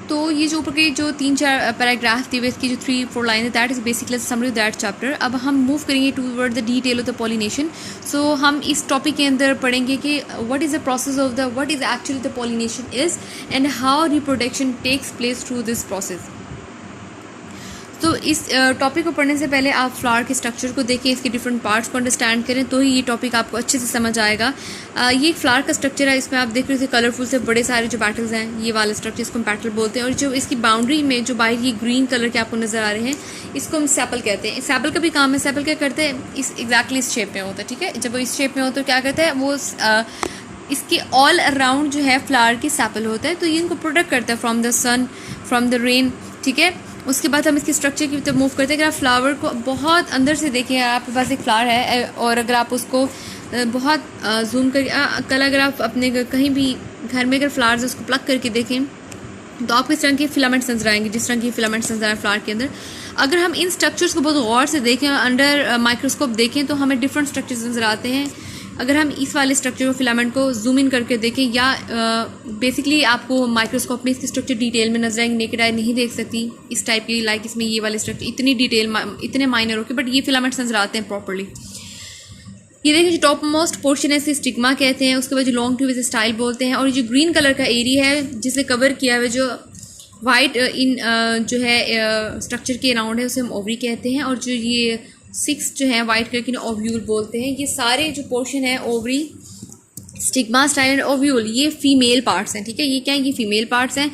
तो ये जो ऊपर के जो 3-4 पैराग्राफ थे इसकी जो 3-4 लाइन है, that is basically summary of that chapter. अब हम मूव करेंगे toward the detail of the pollination. So हम इस टॉपिक के अंदर पढ़ेंगे कि what is the process of the what is actually the pollination is and how reproduction takes place through this process. तो इस टॉपिक को पढ़ने से पहले आप फ्लावर के स्ट्रक्चर को देखें, इसके डिफरेंट पार्ट्स को अंडरस्टैंड करें, तो ही ये टॉपिक आपको अच्छे से समझ आएगा. ये एक फ्लावर का स्ट्रक्चर है. इसमें आप देख रहे थे कलरफुल से बड़े सारे जो पेटल्स हैं, ये वाले स्ट्रक्चर इसको हम पेटल बोलते हैं. और जो इसकी बाउंड्री में जो बाहर ये ग्रीन कलर के आपको नज़र आ रहे हैं, इसको हम सेपल कहते हैं. सेपल का भी काम है. सेपल क्या करते हैं, इस एग्जैक्टली इस शेप में होता है. ठीक है, जब वो इस शेप में होता है तो क्या करता है वो इसके ऑल अराउंड जो है फ्लावर के सेपल होता है, तो ये इनको प्रोटेक्ट करता है from the sun, from the rain. ठीक है, उसके बाद हम इसके स्ट्रक्चर की तरफ मूव करते हैं. अगर आप फ्लावर को बहुत अंदर से देखें, आपके पास एक फ्लावर है और अगर आप उसको बहुत जूम कर कल अगर आप अपने कहीं भी घर में अगर फ्लावर्स उसको प्लग करके देखें तो आपको इस तरह के फिलामेंट्स नजर आएंगे, जिस तरह की फिलामेंट्स नजर आए फ्लावर के अंदर. अगर हम इन स्ट्रक्चर्स को बहुत गौर से देखें, अंडर माइक्रोस्कोप देखें, तो हमें डिफरेंट स्ट्रक्चर्स नजर आते हैं. अगर हम इस वाले स्ट्रक्चर को फिलामेंट को जूम इन करके देखें, या बेसिकली आपको माइक्रोस्कोप में इसकी स्ट्रक्चर डिटेल में नजर आएंगे, नेकेड आई नहीं देख सकती इस टाइप की. लाइक इसमें ये वाले स्ट्रक्चर इतनी डिटेल इतने माइनर होके, बट ये फिलामेंट्स नजर आते हैं प्रॉपरली. ये देखिए जो टॉप मोस्ट पोर्शन है इसे स्टिग्मा कहते हैं. उसके बाद जो लॉन्ग ट्यूब इसे स्टाइल बोलते हैं. और ये जो ग्रीन कलर का एरिया है जिसे कवर किया हुआ जो वाइट इन जो है स्ट्रक्चर के अराउंड है, उसे हम ओवरी कहते हैं. और जो ये 6 जो है वाइट कलर की ओव्यूल बोलते हैं. ये सारे जो पोर्शन है ovary, stigma, style and ovule, ये फीमेल पार्ट्स हैं. ठीक है, ये क्या है, ये फीमेल पार्ट्स हैं.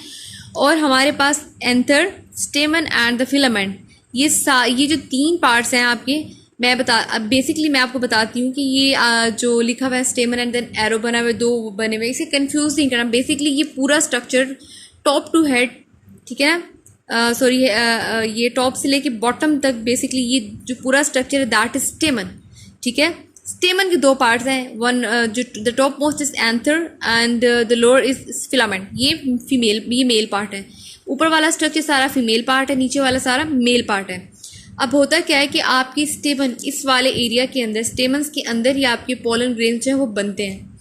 और हमारे पास anther, stamen and the filament, ये जो 3 पार्ट्स हैं आपके, बेसिकली मैं आपको बताती हूँ कि ये जो लिखा हुआ है स्टेमन एंड देन एरो बना हुआ है, 2 बने हुए, इसे कंफ्यूज नहीं करना. बेसिकली ये पूरा स्ट्रक्चर टॉप टू हेड, ठीक है सॉरी ये टॉप से लेके बॉटम तक बेसिकली ये जो पूरा स्ट्रक्चर है दैट इज स्टेमन. ठीक है, स्टेमन के 2 पार्ट्स हैं. वन जो the top most is anther and the lower is filament. ये मेल पार्ट है. ऊपर वाला स्ट्रक्चर सारा फीमेल पार्ट है, नीचे वाला सारा मेल पार्ट है. अब होता क्या है कि आपकी स्टेमन इस वाले एरिया के अंदर, स्टेमन्स के अंदर ही आपके पोलन ग्रेन्स जो हैं वो बनते हैं.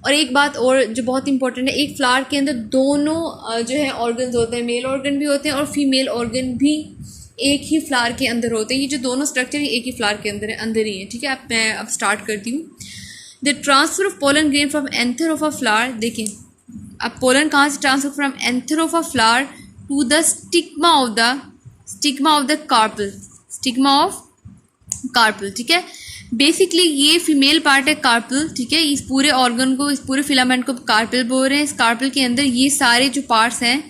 और एक बात और जो बहुत इंपॉर्टेंट है, एक फ्लावर के अंदर दोनों जो है ऑर्गन्स होते हैं, मेल ऑर्गन भी होते हैं और फीमेल ऑर्गन भी एक ही फ्लावर के अंदर होते हैं. ये जो दोनों स्ट्रक्चर है एक ही फ्लावर के अंदर ही है. ठीक है, अब मैं स्टार्ट करती हूँ. The transfer of pollen grain from anther of a flower. देखें अब पोलन कहाँ से transfer, from anther of a flower to the stigma of the carpel. Stigma of carpel. ठीक है, बेसिकली ये फीमेल पार्ट है कार्पल. ठीक है, इस पूरे ऑर्गन को, इस पूरे फिलामेंट को कार्पल बोल रहे हैं. इस कार्पल के अंदर ये सारे जो पार्ट्स हैं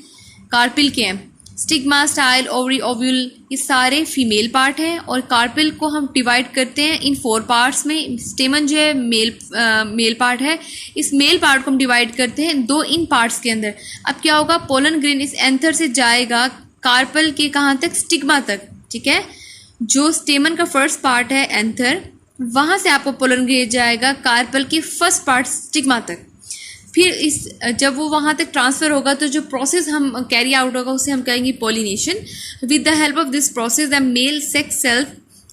कार्पल के हैं. स्टिग्मा, स्टाइल, ओवरी, ओव्यूल, ये सारे फीमेल पार्ट हैं. और कार्पल को हम डिवाइड करते हैं इन 4 पार्ट्स में. स्टेमन जो है मेल पार्ट है. इस मेल पार्ट को हम डिवाइड करते हैं 2 इन पार्ट्स के अंदर. अब क्या होगा, पोलन ग्रेन इस एंथर से जाएगा कार्पल के कहाँ तक, स्टिग्मा तक. ठीक है, जो स्टेमन का फर्स्ट पार्ट है एंथर, वहाँ से आपको पोलन ग्रेन जाएगा कार्पल के फर्स्ट पार्ट स्टिग्मा तक. फिर जब वो वहाँ तक ट्रांसफ़र होगा तो जो प्रोसेस हम कैरी आउट होगा उसे हम कहेंगे pollination. With the help of this process the male sex cell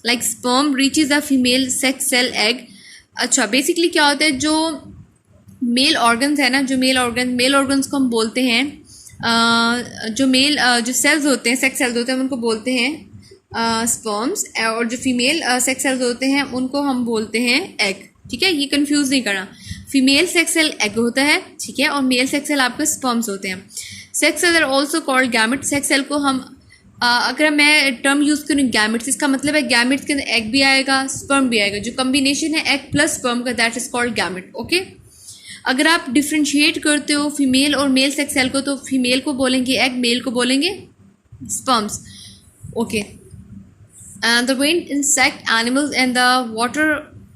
like sperm reaches the female sex cell egg. अच्छा, बेसिकली क्या होता है, जो मेल ऑर्गन्स है ना, जो मेल ऑर्गन्स को हम बोलते हैं जो सेल्स होते हैं, सेक्स सेल्स होते हैं, उनको बोलते हैं स्पर्म्स. और जो फीमेल सेक्स सेल्स होते हैं उनको हम बोलते हैं एग. ठीक है, ये कंफ्यूज नहीं करना. फीमेल सेक्स सेल एग होता है, ठीक है, और मेल सेक्स सेल आपके स्पर्म्स होते हैं. Sex cell are also called gamete. Sex cell को हम अगर मैं टर्म यूज़ करूँ गैमेट्स, इसका मतलब है गैमेट्स के अंदर एग भी आएगा, स्पर्म भी आएगा. जो कम्बिनेशन है एग प्लस स्पर्म का, that is called gamete. Okay, अगर आप डिफ्रेंशिएट करते हो फीमेल और मेल सेक्स सेल को, तो फीमेल को बोलेंगे एग, मेल को बोलेंगे sperms. Okay, the wind, insect, animals and the water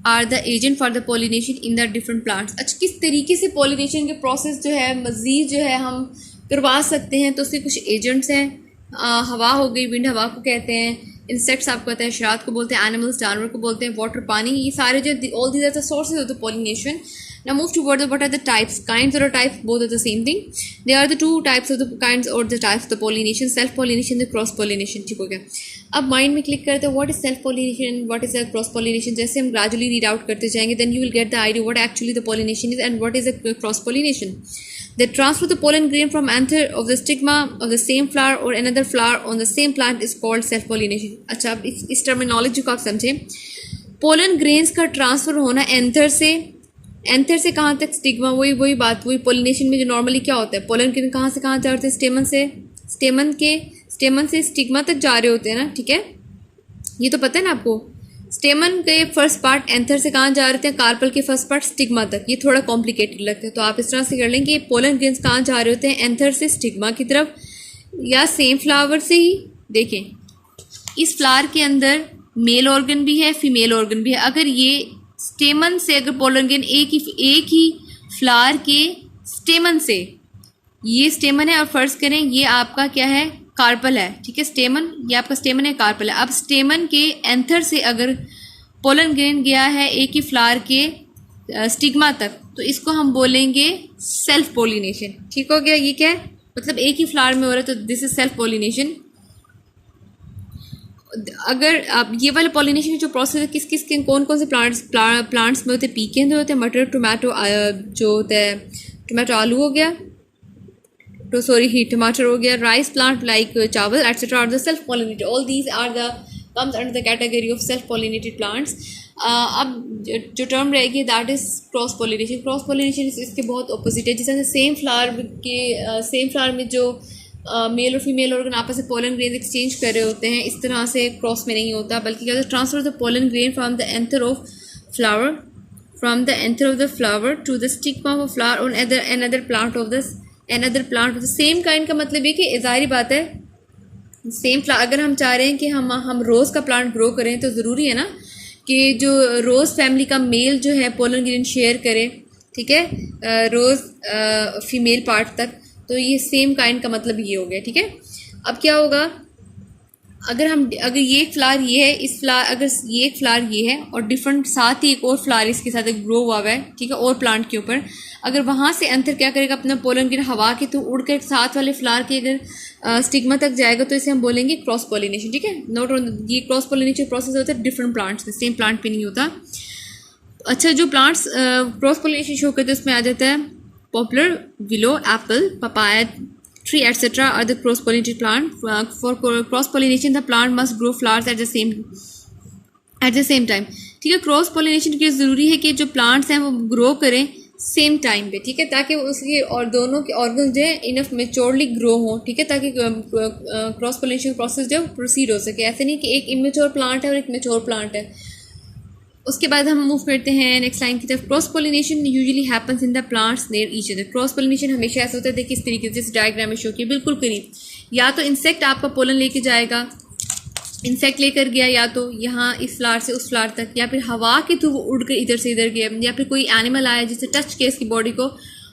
are the agent for the pollination in the different plants. अच्छा, किस तरीके से pollination के process जो है मज़ीद जो है हम करवा सकते हैं, तो उसके कुछ एजेंट्स हैं. हवा हो गई, विंड हवा को कहते हैं. इंसेक्ट्स आपको कहते हैं, शरात को बोलते हैं. एनिमल्स जानवर को बोलते हैं. वाटर पानी, ये सारे जो all these are the sources of the pollination. Now move towards what are the types, kinds or types, both are the same thing. They are the 2 types of the kinds or the types of the pollination, self pollination, the cross pollination. ठीक हो गया. अब mind में click करते हैं what is self pollination, what is the cross pollination. जैसे हम gradually read out करते जाएंगे then you will get the idea what actually the pollination is and what is the cross pollination. They transfer the pollen grain from anther of the stigma of the same flower or another flower on the same plant is called self pollination. अच्छा, अब इस terminology को आप समझें. Pollen grains का transfer होना anther से कहाँ तक, स्टिग्मा. वही बात, वही पोलिनेशन में जो नॉर्मली क्या होता है, पोलन ग्रेन कहाँ से कहाँ जा रहे हैं, स्टेमन से स्टिग्मा तक जा रहे होते हैं ना. ठीक है, ये तो पता है ना आपको. स्टेमन के फर्स्ट पार्ट एंथर से कहाँ जा रहे थे, कार्पल के फर्स्ट पार्ट स्टिग्मा तक. ये थोड़ा कॉम्प्लिकेटेड लगता है, तो आप इस तरह से कर लें कि पोलन ग्रेन्स कहाँ जा रहे होते हैं, एंथर से स्टिग्मा की तरफ, या सेम फ्लावर से ही. देखें, इस फ्लावर के अंदर मेल ऑर्गन भी है, फीमेल ऑर्गन भी है. अगर ये स्टेमन से, अगर पोलन ग्रेन एक ही फ्लावर के स्टेमन से, ये स्टेमन है और फर्ज करें ये आपका क्या है, कार्पल है. ठीक है, स्टेमन, ये आपका स्टेमन है, कार्पल है. अब स्टेमन के एंथर से अगर पोलन ग्रेन गया है एक ही फ्लावर के स्टिग्मा तक, तो इसको हम बोलेंगे सेल्फ पोलिनेशन. ठीक हो गया. ये क्या है, मतलब एक ही फ्लावर में हो रहा है, तो दिस इज सेल्फ पोलिनेशन. अगर आप ये वाला पॉलिनेशन जो प्रोसेस है किस कौन से प्लांट्स में होते हैं, पीके में होते हैं, मटर, टोमेटो, जो होता है टोमेटो, आलू हो गया, तो सॉरी टमाटर हो गया, राइस प्लांट लाइक चावल etcetera are the self pollinated. All these are the comes under the category of self pollinated plants. अब जो टर्म रहेगी that is cross pollination. Cross pollination इसके बहुत अपोजिट है. जैसे सेम फ्लावर में जो मेल और फीमेल ऑर्गन आपस में पोलन ग्रेन एक्सचेंज कर रहे होते हैं, इस तरह से क्रॉस में नहीं होता, बल्कि क्या होता है, transfer of the pollen grain from the anther of flower to the stigma of flower on another plant of the same kind. का मतलब ये कि ज़ाहिर बात है सेम फ्लावर, अगर हम चाह रहे हैं कि हम रोज़ का प्लांट ग्रो करें, तो ज़रूरी है ना कि जो रोज़ फैमिली का मेल जो है पोलन ग्रेन शेयर करे. ठीक है, रोज़ फीमेल पार्ट तक. तो ये सेम काइंड का मतलब ये हो गया. ठीक है, अब क्या होगा, अगर ये एक फ्लावर ये है, अगर ये एक फ्लावर ये है और डिफरेंट साथ ही एक और फ्लावर इसके साथ एक ग्रो हुआ है, ठीक है, और प्लांट के ऊपर, अगर वहाँ से अंतर क्या करेगा, अपना पोलन ग्रेन हवा के तो उड़कर साथ वाले फ्लावर के अगर स्टिग्मा तक जाएगा, तो इसे हम बोलेंगे क्रॉस पोलिनेशन. ठीक है, नोट ऑन, ये क्रॉस पोलिनेशन प्रोसेस होता है डिफरेंट प्लांट्स में, सेम प्लांट पे नहीं होता. अच्छा, जो प्लांट्स क्रॉस पोलिनेशन शो करते हैं उसमें आ जाता है poplar, willow, apple, papaya tree, etc. are the cross-pollinated plant. For cross-pollination, the plant must grow flowers at the same time. ठीक है, क्रॉस पोलिनेशन के लिए ज़रूरी है कि जो प्लांट्स हैं वो ग्रो करें सेम टाइम पे. ठीक है, ताकि उसके और दोनों के ऑर्गन जो है इनफ मेच्योरली ग्रो हों. ठीक है, ताकि क्रॉस पोलिनेशन प्रोसेस जो प्रोसीड हो सके. ऐसे नहीं कि एक इमेच्योर प्लांट है और एक मेच्योर प्लांट है. उसके बाद हम मूव करते हैं नेक्स्ट लाइन की तरफ. Cross pollination usually happens in the plants near each other. Cross pollination हमेशा ऐसा होता है, देखिए इस तरीके से, जिस डायग्राम में शो किया बिल्कुल करीब. या तो इंसेक्ट आपका पोलन लेके जाएगा, इंसेक्ट लेकर गया, या तो यहाँ इस फ्लावर से उस फ्लावर तक, या फिर हवा के थ्रू उड़ कर इधर से इधर गया, या फिर कोई एनिमल आया जिससे टच किया इसकी बॉडी को,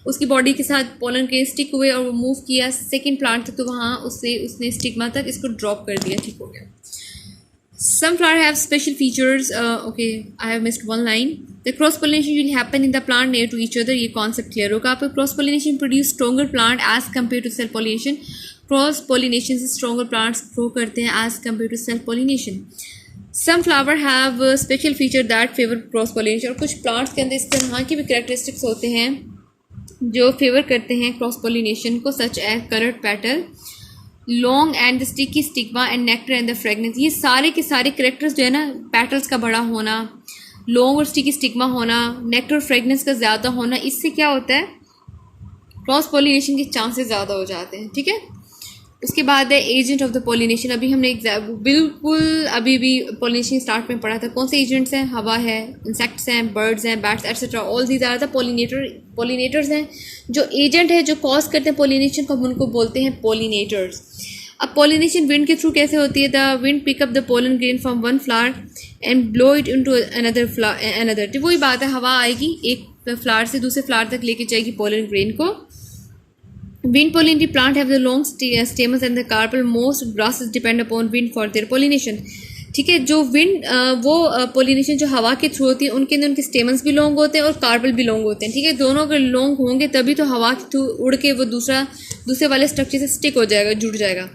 उसकी बॉडी के साथ पोलन के स्टिक हुए और वो मूव किया सेकेंड प्लांट तक, तो वहाँ उसने स्टिग्मा तक इसको ड्रॉप कर दिया. ठीक हो गया. Some flowers have special features. Okay, I have missed one line. The cross pollination will happen in the plant near to each other. ये concept clear होगा आपको. Cross pollination produce stronger plant as compared to self pollination. Cross pollination से stronger plants grow करते हैं as compared to self pollination. Some flower have special feature that favor cross pollination. और कुछ plants के अंदर इस तरह के भी characteristics होते हैं जो favor करते हैं cross pollination को, such as colored petal, long and sticky stigma and nectar and the fragrance. ये सारे के सारे करेक्टर्स जो है ना, पेटल्स का बड़ा होना, लॉन्ग और स्टिकी स्टिग्मा होना, नेक्टर और फ्रेगनेंस का ज़्यादा होना, इससे क्या होता है, क्रॉस पोलिनेशन के चांसेस ज़्यादा हो जाते हैं. ठीक है, उसके बाद है एजेंट ऑफ द पोलिनेशन. अभी हमने बिल्कुल अभी भी पोलिनेशन स्टार्ट में पढ़ा था. कौन से एजेंट्स हैं, हवा है, इंसेक्ट्स हैं, बर्ड्स हैं, bats etcetera. All these are the pollinators हैं. जो एजेंट है जो कॉज करते हैं पोलिनेशन को, हम उनको बोलते हैं पोलिनेटर्स. अब पोलिनेशन विंड के थ्रू कैसे होती है, the wind pick up the pollen grain from one flower and blow it into another. तो वही बात है, हवा आएगी एक फ्लावर से दूसरे फ्लावर तक लेके जाएगी पोलन ग्रेन को. Wind pollinated plant have the long stamens and the carpel. Most grasses depend upon wind for their pollination. ठीक है, जो विंड वो पोलिनेशन जो हवा के थ्रू होती है, उनके अंदर उनके स्टेमन्स भी लॉन्ग होते हैं और कार्पल भी लॉन्ग होते हैं. ठीक है, दोनों अगर लॉन्ग होंगे तभी तो हवा के थ्रू उड़ के वो दूसरे वाले स्ट्रक्चर से स्टिक हो जाएगा, जुड़ जाएगा.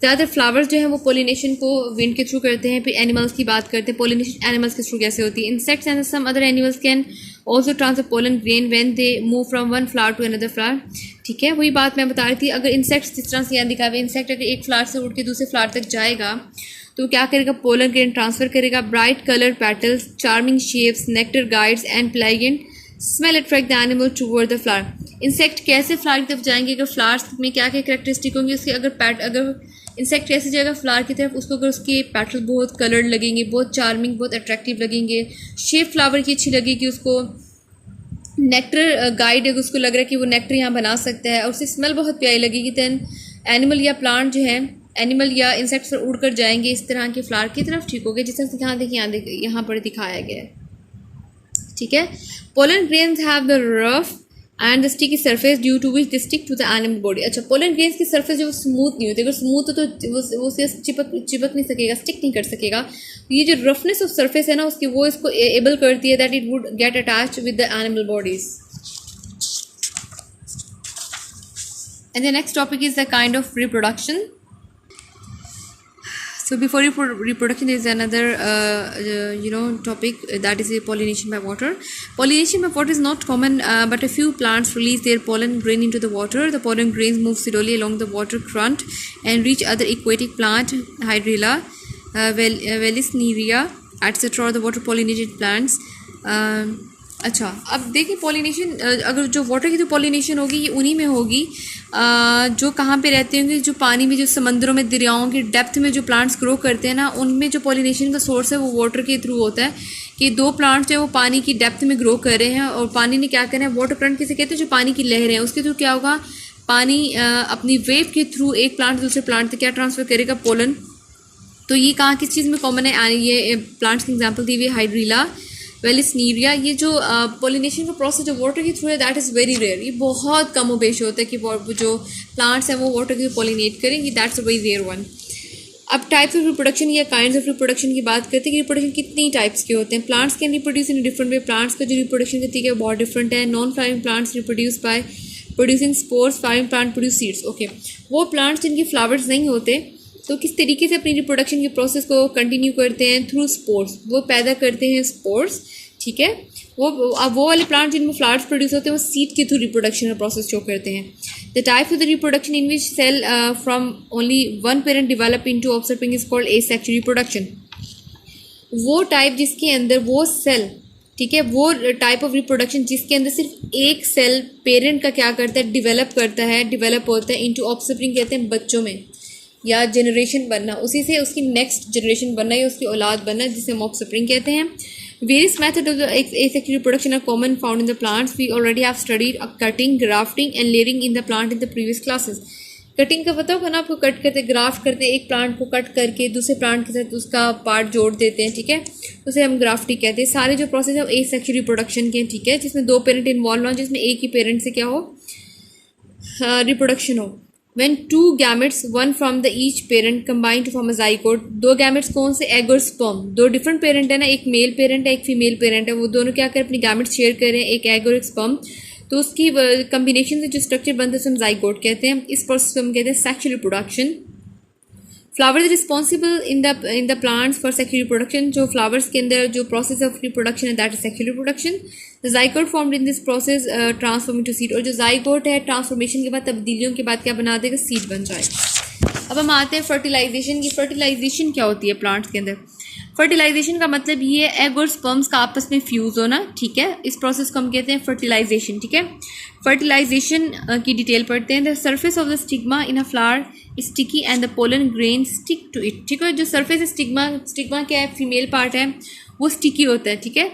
ज़्यादातर फ्लावर्स जो हैं वो पोलिनेशन को विंड के थ्रू करते हैं. फिर एनिमल्स की बात करते हैं, पोलिनेशन एनिमल्स के थ्रू कैसे होती है. Insects and some other animals can also transfer pollen grain when they move from one flower to another flower. ठीक है, वही बात मैं बता रही थी। अगर इंसेक्ट्स जिस तरह से यहाँ दिखा हुआ है, इंसेक्ट अगर एक फ्लावर से उड़ के दूसरे फ्लावर तक जाएगा तो क्या करेगा, पोलन ग्रेन ट्रांसफर करेगा। Bright colour petals, charming shapes, nectar guides and pleasant smell attract the animal toward the flower. Insect कैसे फ्लावर की तरफ जाएंगे, अगर फ्लावर्स में क्या क्या कैरेक्टरिस्टिक होंगे उसके, अगर इंसेक्ट कैसे जाएगा फ्लावर की तरफ, उसको अगर उसके पेटल बहुत कलर्ड लगेंगे, बहुत चार्मिंग, बहुत अट्रैक्टिव लगेंगे, शेप फ्लावर की अच्छी लगेगी उसको, नेक्टर गाइड है उसको लग रहा है कि वो नेक्टर यहाँ बना सकता है और उसकी स्मेल बहुत प्यारी लगेगी, दैन एनिमल या प्लांट जो है, एनिमल या इंसेक्ट्स पर उड़ कर जाएंगे इस तरह के फ्लावर की तरफ। ठीक हो गया, जिस तरह से यहाँ देखिए यहाँ पर दिखाया गया है। ठीक है, pollen grains have the rough and the sticky surface due to which they stick to the animal body. अच्छा, पोलन ग्रेन्स की सरफेस जो स्मूथ नहीं होती, अगर स्मूथ हो तो वो उसे चिपक नहीं सकेगा, स्टिक नहीं कर सकेगा। ये जो रफनेस ऑफ सरफेस है ना उसकी, वो इसको एबल करती है that it would get attached with the animal bodies. And the next topic is the kind of reproduction. So before reproduction, there is another topic, that is pollination by water. Pollination by water is not common, but a few plants release their pollen grain into the water. The pollen grains move slowly along the water current and reach other aquatic plant, Hydrilla, Vallisneria, etc. or the water pollinated plants. अच्छा, अब देखिए pollination, अगर जो water की जो pollination होगी ये उन्हीं में होगी जो कहाँ पे रहते होंगे, जो पानी में, जो समंदरों में, दरियाओं की डेप्थ में जो प्लांट्स ग्रो करते हैं ना, उनमें जो पॉलिनेशन का सोर्स है वो वाटर के थ्रू होता है। कि दो प्लांट्स जो है वो पानी की डेप्थ में ग्रो कर रहे हैं और पानी ने क्या करना है, वाटर करंट किसे कहते हैं, जो पानी की लहर है उसके थ्रू क्या होगा, पानी अपनी वेव के थ्रू एक प्लांट दूसरे प्लांट तक क्या ट्रांसफ़र करेगा, पोलन। तो ये कहाँ किस चीज़ में कॉमन है, ये प्लांट्स की एग्जाम्पल दी हुई हाइड्रीला, वेलिसनीरिया। ये जो पॉलिनेशन का प्रोसेस जो वाटर के थ्रू है दैट इज़ वेरी रेयर, ये बहुत कम उपेश होता है कि जो प्लांट्स हैं वो वाटर के पॉलिनेट करें, that's a very rare one. अब टाइप्स ऑफ रिप्रोडक्शन या काइंड्स ऑफ रिप्रोडक्शन की बात करते हैं कि रिप्रोडक्शन कितनी टाइप्स के होते हैं। Plants can reproduce in different way, plants का जो रिप्रोडक्शन का तरीका है बहुत डिफरेंट है। Non flowering plants reproduce by producing spores, flowering plant produce seeds. Okay, वो प्लांट्स जिनके फ्लावर्स नहीं होते तो किस तरीके से अपनी रिप्रोडक्शन के प्रोसेस को कंटिन्यू करते हैं, थ्रू स्पोर्स, वो पैदा करते हैं स्पोर्स। ठीक है, वो वाले प्लांट जिनमें फ्लावर्स प्रोड्यूस होते हैं वो सीड के थ्रू रिप्रोडक्शन का प्रोसेस शो करते हैं। The type of the reproduction in which cell from only one parent develop into offspring is called asexual reproduction. वो टाइप जिसके अंदर वो सेल, ठीक है, वो टाइप ऑफ रिप्रोडक्शन जिसके अंदर सिर्फ एक सेल पेरेंट का क्या करता है, डेवलप होता है इनटू ऑफस्प्रिंग, कहते हैं बच्चों में या जनरेशन बनना, उसी से उसकी नेक्स्ट जनरेशन बनना या उसकी औलाद बनना, जिसे हम ऑफस्प्रिंग कहते हैं। Various methods of the asexual reproduction are common found in the plants. We already have studied cutting, grafting and layering in the plant in the previous classes. Cutting का पता होगा ना आपको, कट करते, ग्राफ्ट करते हैं, एक प्लांट को कट करके दूसरे प्लांट के साथ उसका पार्ट जोड़ देते हैं। ठीक है, उसे हम ग्राफ्टिंग कहते हैं। सारे जो प्रोसेस है एसेक्सुअल रिप्रोडक्शन के, ठीक है, जिसमें दो पेरेंट इन्वॉल्व हो, जिसमें एक ही पेरेंट से क्या हो, रिप्रोडक्शन हो। When two gametes, one from the each parent, combine to form a zygote, दो गैमेट्स कौन से, एग और स्पर्म, दो डिफरेंट पेरेंट है ना, एक मेल पेरेंट है एक फीमेल पेरेंट है, वो दोनों क्या करें, अपनी गैमेट्स शेयर कर रहे हैं, एक एग और एक स्पर्म, तो उसकी कम्बिनेशन से जो स्ट्रक्चर बनता है उसे हम zygote कहते हैं। इस प्रोसेस को हम कहते हैं sexual reproduction. Flowers responsible in the plants for sexual reproduction, जो फ्लावर्स के अंदर जो प्रोसेस ऑफ रिप्रोडक्शन है that is sexual reproduction. The zygote formed in this process transform into seed, और जो ज़ाइगोट है ट्रांसफॉर्मेशन के बाद, तब्दीलियों के बाद क्या बना देगा, सीड बन जाएगा। अब हम आते हैं फर्टिलाइजेशन की। फर्टिलाइजेशन क्या होती है प्लांट्स के अंदर? फर्टिलाइजेशन का मतलब ये है एग और स्पर्म्स का आपस में फ्यूज़ होना। ठीक है, इस प्रोसेस को हम कहते हैं फर्टिलाइजेशन। ठीक है, फर्टिलाइजेशन की डिटेल पढ़ते हैं। The surface of the stigma in a flower sticky and the pollen grain stick to it. ठीक है, जो सर्फेस है स्टिग्मा क्या है, फीमेल पार्ट है, वो स्टिकी होता है। ठीक है,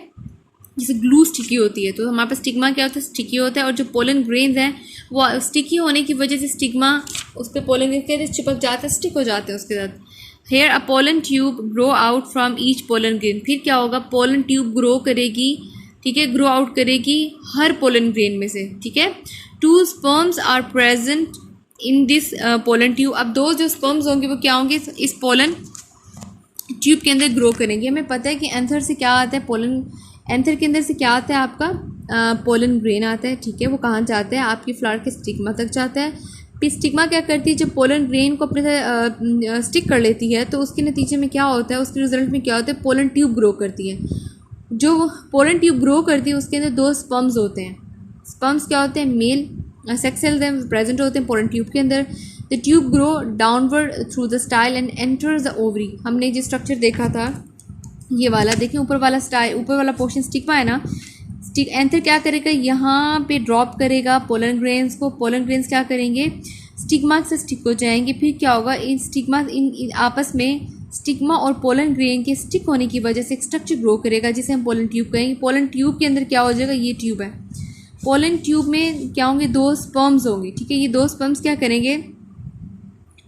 जैसे ग्लू स्टिकी होती है, तो हमारे पास स्टिग्मा क्या होता है, स्टिकी होता है। और जो पोलन ग्रेन्स हैं वो स्टिकी होने की वजह से स्टिग्मा उस पर पोलन ग्रेन कहते हैं चिपक जाता है, स्टिक हो जाते हैं उसके साथ। Here a pollen tube grow out from each pollen grain, फिर क्या होगा, पोलन ट्यूब ग्रो करेगी। ठीक है, ग्रो आउट करेगी हर पोलन ग्रेन में से। ठीक है, two sperms are present in this pollen tube. अब दो जो स्पर्म्स होंगे वो क्या होंगे, इस पोलन ट्यूब के अंदर ग्रो करेंगे। हमें पता है कि एंथर से क्या आता है, पोलन, एंथर के अंदर से क्या आता है आपका, पोलन ग्रेन आता है। ठीक है, वो कहाँ जाता है, आपकी फ्लावर के स्टिग्मा तक जाता है। फिर स्टिग्मा क्या करती है, जब पोलन ग्रेन को अपने साथ स्टिक कर लेती है तो उसके नतीजे में क्या होता है, उसके रिजल्ट में क्या होता है, पोलन ट्यूब ग्रो करती है। जो पोलन ट्यूब ग्रो करती है उसके अंदर 2 स्पर्म्स होते हैं। स्पर्म्स क्या होते हैं? मेल सेक्स सेल प्रेजेंट होते हैं पोलन ट्यूब के अंदर। The tube grow downward through the style and enters the ovary. हमने जो स्ट्रक्चर देखा था ये वाला, देखें ऊपर वाला स्टाइल, ऊपर वाला पोर्शन स्टिग्मा है ना, स्टिक एंथर क्या करेगा? यहाँ पे ड्रॉप करेगा पोलन ग्रेन्स को। पोलन ग्रेन्स क्या करेंगे? स्टिग्मा से स्टिक हो जाएंगे। फिर क्या होगा? इन स्टिग्मा इन आपस में स्टिग्मा और पोलन ग्रेन के स्टिक होने की वजह से एक स्ट्रक्चर ग्रो करेगा जिसे हम पोलन ट्यूब कहेंगे। पोलन ट्यूब के अंदर क्या हो जाएगा? ये ट्यूब है। पोलन ट्यूब में क्या होंगे? 2 स्पर्म्स होंगे, ठीक है। ये 2 स्पर्म्स क्या करेंगे?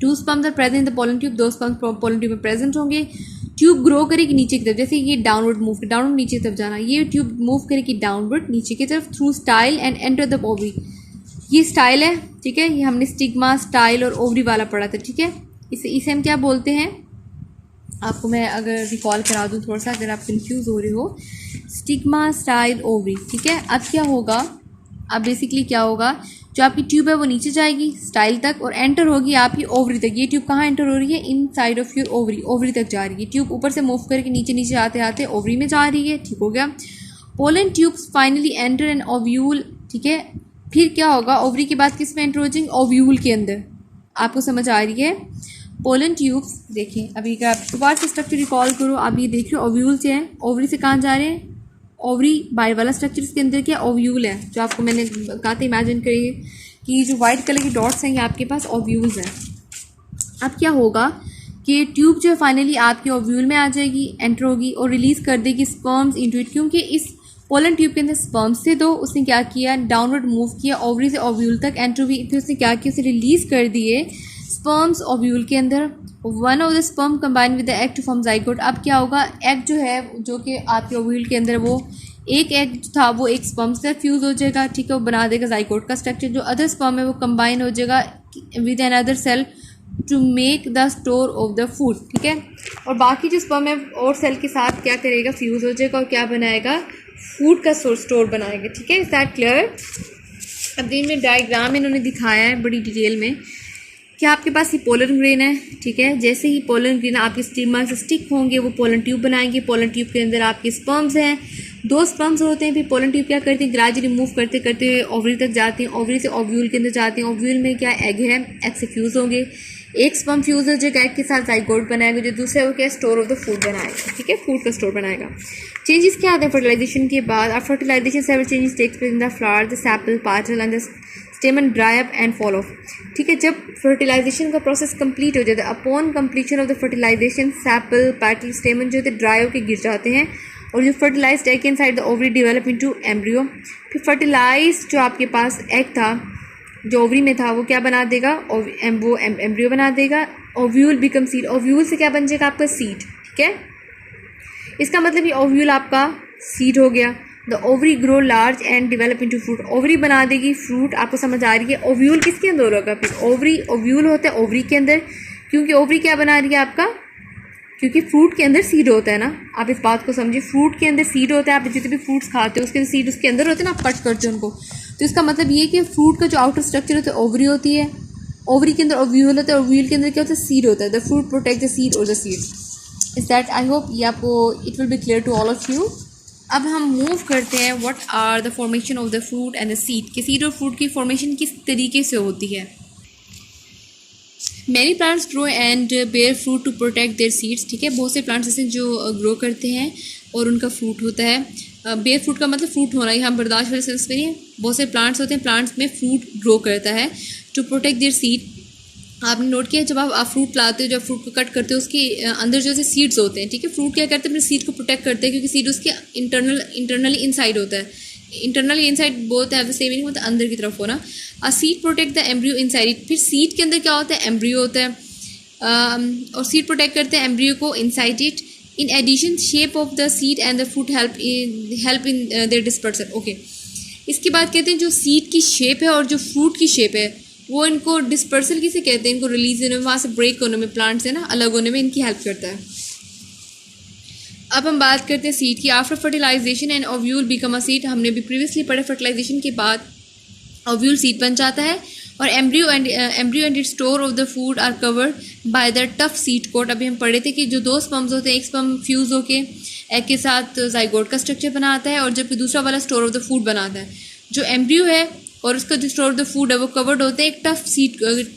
2 sperms are present in the pollen tube, 2 sperms pollen tube में प्रेजेंट होंगे। ट्यूब ग्रो करेगी नीचे की तरफ, जैसे ये डाउनवर्ड मूव, डाउनवर्ड नीचे की तरफ जाना, ये ट्यूब मूव करेगी डाउनवर्ड नीचे की तरफ through style and enter the ovary. ये स्टाइल है, ठीक है। ये हमने स्टिग्मा, स्टाइल और ओवरी वाला पढ़ा था, ठीक है। इसे हम क्या बोलते हैं? आपको मैं अगर रिकॉल करा दूँ थोड़ा सा, अगर आप कंफ्यूज हो रहे हो, स्टिग्मा, स्टाइल, ओवरी, ठीक है। अब क्या होगा? अब बेसिकली क्या होगा? जो आपकी ट्यूब है वो नीचे जाएगी स्टाइल तक और एंटर होगी आपकी ओवरी तक। ये ट्यूब कहाँ एंटर हो रही है? Inside of your ovary, ovary तक जा रही है। ट्यूब ऊपर से मूव करके नीचे नीचे आते आते ओवरी में जा रही है, ठीक हो गया। Pollen tubes finally enter an ovule, ठीक है। फिर क्या होगा? ओवरी के बाद किस में एंटर हो जाएंगे? ओव्यूल के अंदर। आपको समझ आ रही है? पोलन ट्यूब्स देखें, अभी का दोबारा से स्ट्रक्चर रिकॉल करो। आप ये देख रहे हो ओव्यूल से है, ओवरी से कहाँ जा रहे हैं? ओवरी बाहर वाला स्ट्रक्चर, इसके अंदर क्या? ओव्यूल है। जो आपको मैंने कहा था, इमेजिन करिए कि जो वाइट कलर के डॉट्स हैं ये आपके पास ओव्यूल्स हैं। अब क्या होगा कि ट्यूब जो है फाइनली आपके ओव्यूल में आ जाएगी, एंटर होगी और रिलीज़ कर देगी स्पर्म्स इनटू इट। क्योंकि इस पोलन ट्यूब के अंदर स्पर्म्स थे, तो उसने क्या किया? डाउनवर्ड मूव किया, ओवरी से ओव्यूल तक एंटर हुई। फिर उसने क्या किया? उसे रिलीज़ कर दिए स्पर्म्स ओव्यूल के अंदर। One of the sperm combine with the egg to form zygote. अब क्या होगा? एग जो है, जो कि आपके ओव्यूल के अंदर, वो एक एग था वो एक स्पर्म से फ्यूज़ हो जाएगा, ठीक है। वो बना देगा जाइगोट का स्ट्रक्चर। जो अदर स्पर्म है वो कंबाइन हो जाएगा with an other cell to make the store of the food, ठीक है। और बाकी जो स्पर्म है और सेल के साथ क्या करेगा? फ्यूज़ हो जाएगा और क्या बनाएगा? फूड का स्टोर बनाएगा, ठीक है। Is that clear? अब इनमें डायग्राम इन्होंने दिखाया है बड़ी डिटेल में कि आपके पास ये पोलन ग्रेन है, ठीक है। जैसे ही पोलन ग्रेन आपके स्टिग्मा से स्टिक होंगे वो पोलन ट्यूब बनाएंगे। पोलन ट्यूब के अंदर आपके स्पर्म्स हैं, 2 स्पर्म्स होते हैं। फिर पोलन ट्यूब क्या करते हैं? ग्रेजुअली मूव करते करते ओवरी तक जाते हैं, ओवरी से ओव्यूल के अंदर जाते हैं। ओव्यूल में क्या? एग है, एग से फ्यूज़ होंगे। एक स्पर्म फ्यूज़ हो जाएगा एग के साथ, जाइगोट बनाएगा। जो दूसरा वो क्या? स्टोर ऑफ द फूड बनाएगा, ठीक है। फूड का स्टोर बनाएगा। चेंजेस क्या आते हैं फर्टिलाइजेशन के बाद? अब fertilisation several changes takes place in the flower, the sepal, petal and the stamen dry up and fall off, ठीक है। जब फर्टिलाइजेशन का प्रोसेस कंप्लीट हो जाता है, upon completion of the fertilisation sepal, petal, stamen जो होते हैं ड्राई होकर गिर जाते हैं और जो fertilised egg inside the ovary develop into embryo. फिर फर्टिलाइज्ड जो आपके पास एग था जो ओवरी में था वो क्या बना देगा? वो एम्ब्रियो बना देगा। ओव्यूल बिकम सीड, ओव्यूल से क्या बन जाएगा? आपका सीड, ठीक है। इसका मतलब ये ओव्यूल आपका सीड हो गया। The ovary grow large and develop into fruit, ovary बना देगी फ्रूट। आपको समझ आ रही है? ओव्यूल किसके अंदर होगा? फिर ओवरी, ओव्यूल होता है ओवरी के अंदर। क्योंकि ओवरी क्या बना रही है आपका? क्योंकि फ्रूट के अंदर सीड होता है ना, आप इस बात को समझिए। फ्रूट के अंदर सीड होता है। आप जितने भी फ्रूट्स खाते हो उसके सीड उसके अंदर होते हैं ना, आप कट करते हो उनको। तो इसका मतलब ये कि फ्रूट का जो आउटर स्ट्रक्चर होता है ओवरी होती है, ओवरी के अंदर ओव्यूल होता है, ओव्यूल के अंदर क्या होता है? सीड होता है। The fruit protect the seed और the seed. Is that, I hope ये आपको it will be clear to all of you. अब हम मूव करते हैं what are the formation of the fruit and the seed, कि सीड और fruit की फॉर्मेशन किस तरीके से होती है। Many plants grow and bear fruit to protect their seeds, ठीक है। बहुत से प्लांट्स ऐसे जो ग्रो करते हैं और उनका फ्रूट होता है। बेयर फ्रूट का मतलब फ्रूट होना, यहाँ बर्दाश्त वाले सेंस में नहीं है। बहुत से प्लांट्स होते हैं, प्लांट्स में फ्रूट ग्रो करता है टू प्रोटेक्ट देयर सीड। आपने नोट किया जब आप फ्रूट लाते हो, जब फ्रूट को कट करते हो उसके अंदर जो से सीड्स होते हैं, ठीक है। फ्रूट क्या करते हैं? अपने सीड को प्रोटेक्ट करते हैं क्योंकि सीड उसके इंटरनली इनसाइड होता है। इंटरनली इनसाइड बोथ है सेम नहीं होता, अंदर की तरफ होना। A seed protect the embryo inside it, फिर सीड के अंदर क्या होता है? एम्ब्रियो होता है और सीड प्रोटेक्ट करते हैं एम्ब्रियो को inside it. In addition shape of the seed and the fruit help in their dispersal, okay. इसके बाद कहते हैं जो सीड की शेप है और जो फ्रूट की शेप है वो इनको डिस्पर्सल किसे कहते हैं? इनको रिलीज होने में, वहाँ से ब्रेक होने में, प्लांट से ना अलग होने में इनकी हेल्प करता है। अब हम बात करते हैं सीड की। After fertilisation and ovule become a seed, हमने भी प्रीवियसली पढ़े फर्टिलाइजेशन के बाद ओव्यूल सीड बन जाता है और embryo and it store of the food are covered by the tough seed coat. अभी हम पढ़े थे कि जो 2 स्पर्म्स होते हैं, एक स्पर्म फ्यूज होके एग के साथ जाइगोट का स्ट्रक्चर बनाता है, और जबकि दूसरा वाला स्टोर ऑफ द फूड बनाता है। जो एम्ब्रियो है और उसका जो स्टोर ऑफ द फूड है वो कवर्ड होते हैं एक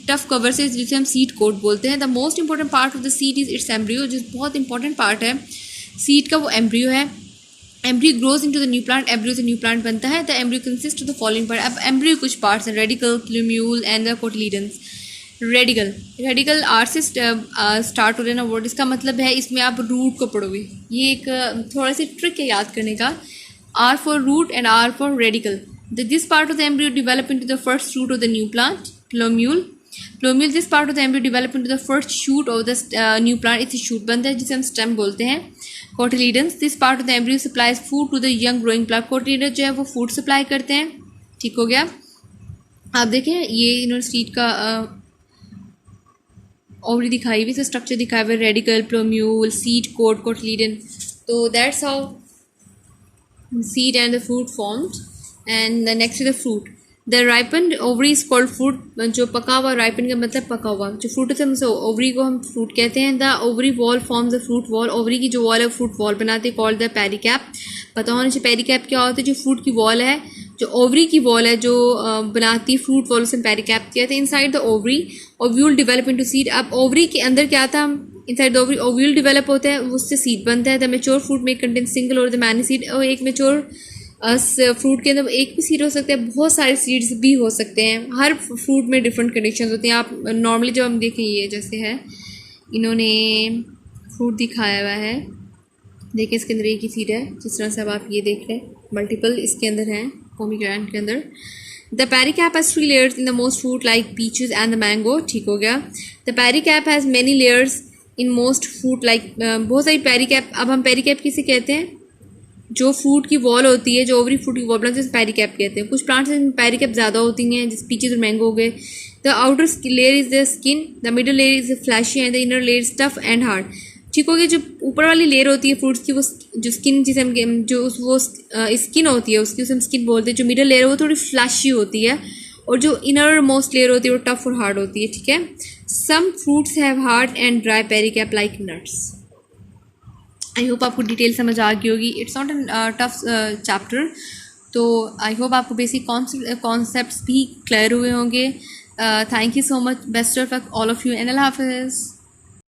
टफ कवर से, जिसे हम सीड कोट बोलते हैं। The most important part of the seed is it's embryo, जो बहुत इंपॉर्टेंट पार्ट है सीड का वो एम्ब्रियो है। Embryo grows into the new plant, embryo से न्यू प्लांट बनता है। The embryo consist of the following part. अब एम्ब्रियो कुछ पार्ट्स हैं, radical, plumule and the cotyledons. Radical R से स्टार्ट हो रहा है ना वर्ड, इसका मतलब है इसमें आप रूट को पढ़ोगे। ये एक थोड़ा सी ट्रिक है याद करने का। R for root and R for radical. This part of the embryo develop into the first root of the new plant, plumule. This part of the embryo develop into the first shoot of the new plant, इससे shoot बनता है जिसे हम stem बोलते हैं। Cotyledons, this part of the embryo supplies food to the young growing plant. Cotyledon जो है वो फूड सप्लाई करते हैं। ठीक हो गया। आप देखें ये इन्होंने सीड का ओवरी दिखाई हुई, स्ट्रक्चर दिखाया हुआ, रेडिकल, प्लूम्यूल, सीड कोट, कोटिलीडन। तो that's how seed and the fruit formed. And the next is the fruit. The ripened ovary is called fruit. जो पका हुआ, ripened का मतलब पका हुआ, जो fruit है हमसे ovary को हम fruit कहते हैं। The ovary wall forms the fruit wall. ovary की जो wall है fruit wall बनाती है, called the pericarp. पता होना चाहिए pericarp क्या होता है। जो fruit की wall है, जो ovary की wall है जो बनाती है fruit wall, उसे pericarp कहते हैं। Inside the ovary, ovule develop into seed. अब ovary के अंदर क्या था, inside the ovary ovule develop होता है, उससे सीड बनता है। द मेच्योर फ्रूट में कंटेन सिंगल और द मैनी सीड। और एक मेच्योर फ्रूट के अंदर एक भी सीड हो सकता है, बहुत सारे सीड्स भी हो सकते हैं। हर फ्रूट में डिफरेंट कंडीशंस होती हैं। आप नॉर्मली जब हम देखें, ये जैसे है इन्होंने फ्रूट दिखाया हुआ है, देखिए इसके अंदर एक ही सीड है, जिस तरह से अब आप ये देख रहे हैं मल्टीपल इसके अंदर हैं पोमीग्रेनेट के अंदर। The pericarp has 3 layers in the most fruit like peaches and the mango. ठीक हो गया। The pericarp has many layers in most fruit like, बहुत सारी पेरिकैप। अब हम पेरिकैप किसे कहते हैं, जो फ्रूट की वॉल होती है, जो ओवरी फ्रूट की वॉल बनाती है, पेरिकैप कहते हैं। कुछ प्लांट्स में पेरिकैप ज़्यादा होती हैं, जैसे पीचेस और मैंगो हो गए। The outer layer is the skin, the middle layer is flashy and the inner layer is tough and hard. ठीक हो गया। जो ऊपर वाली लेयर होती है फ्रूट्स की, वो जो स्किन जिसे हम जो वो स्किन होती है उसकी, उसे हम स्किन बोलते हैं। जो मिडल लेयर है वो थोड़ी फ्लैशी होती है, और जो इनर मोस्ट लेयर होती है वो टफ और हार्ड होती है। ठीक है। Some fruits have hard and dry pericarp like nuts. I hope आपको डिटेल समझ आ गई होगी। It's not a tough chapter, तो आई होप आपको बेसिक कॉन्सेप्ट्स भी क्लियर हुए होंगे। Thank you so much, best of luck all of you, and अल्लाह हाफिज़।